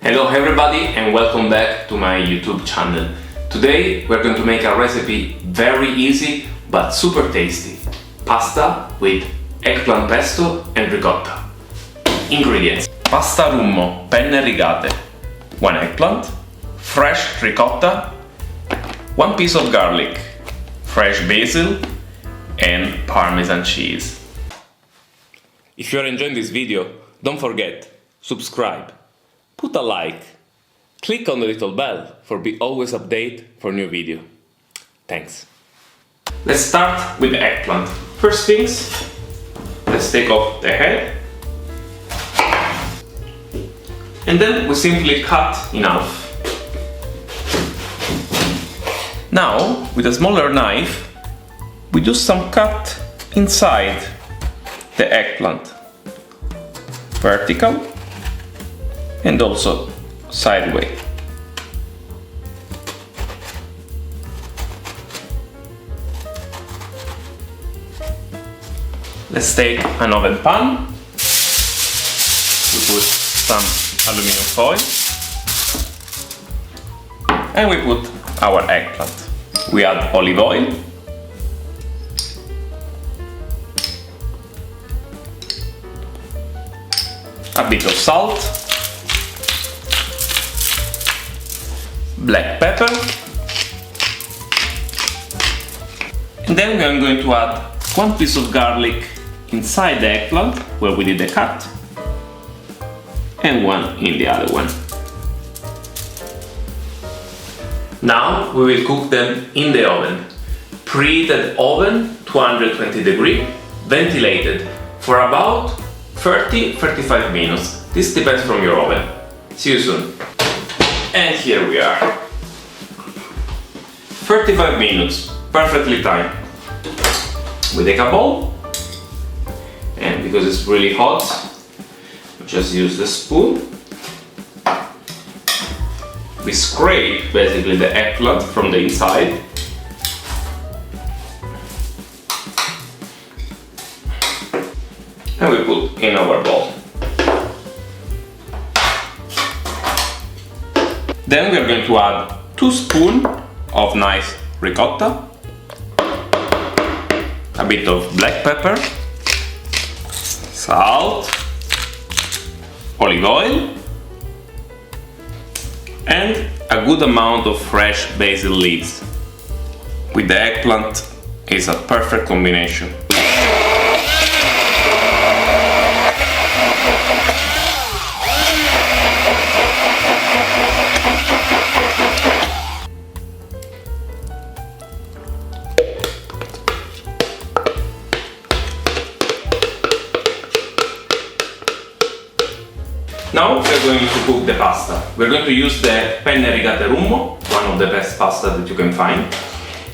Hello everybody and welcome back to my YouTube channel. Today we're going to make a recipe very easy but super tasty. Pasta with eggplant pesto and ricotta. Ingredients: pasta rummo, penne rigate, 1 eggplant, fresh ricotta, 1 piece of garlic, fresh basil and Parmesan cheese. If you're enjoying this video, don't forget, subscribe, put a like, click on the little bell for be always updated for new video. Thanks. Let's start with the eggplant. First things, let's take off the head. And then we simply cut in half. Now, with a smaller knife, we do some cut inside the eggplant. Vertical and also sideways. Let's take an oven pan. We put some aluminum foil and we put our eggplant. We add olive oil, a bit of salt, black pepper, and then we are going to add 1 piece of garlic inside the eggplant where we did the cut and one in the other one. Now we will cook them in the oven. Preheated oven, 220 degrees, ventilated for about 30-35 minutes. This depends from your oven. See you soon. And here we are. 35 minutes, perfectly timed. We take a bowl, and because it's really hot, we just use the spoon. We scrape basically the eggplant from the inside. And we put in our bowl. Then we are going to add 2 spoons of nice ricotta, a bit of black pepper, salt, olive oil, and a good amount of fresh basil leaves. With the eggplant, it's a perfect combination. Now we're going to cook the pasta. We're going to use the Penne Rigate rummo, one of the best pasta that you can find.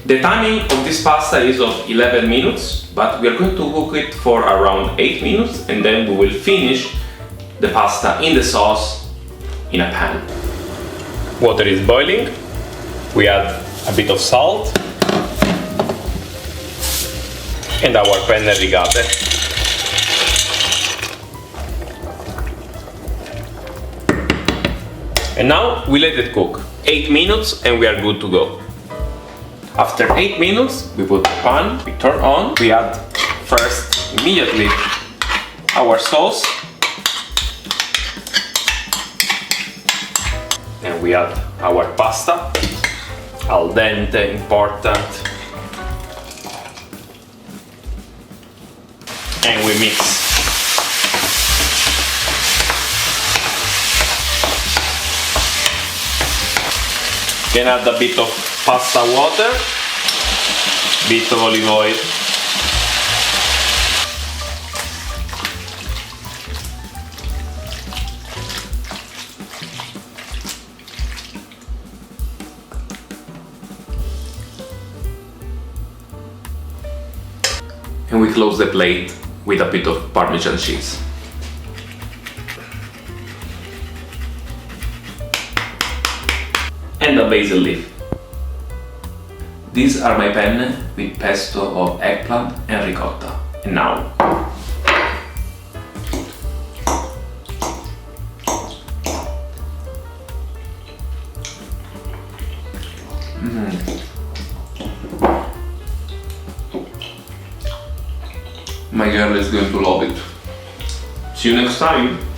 The timing of this pasta is of 11 minutes, but we are going to cook it for around 8 minutes and then we will finish the pasta in the sauce in a pan. Water is boiling. We add a bit of salt and our Penne Rigate. And now we let it cook 8 minutes and we are good to go. After 8 minutes, we put the pan, we turn on, we add first immediately our sauce, and we add our pasta, al dente, important, and we mix. Then add a bit of pasta water, bit of olive oil, and we close the plate with a bit of Parmesan cheese. And a basil leaf. These are my penne with pesto of eggplant and ricotta. And now My girl is going to love it. See you next time!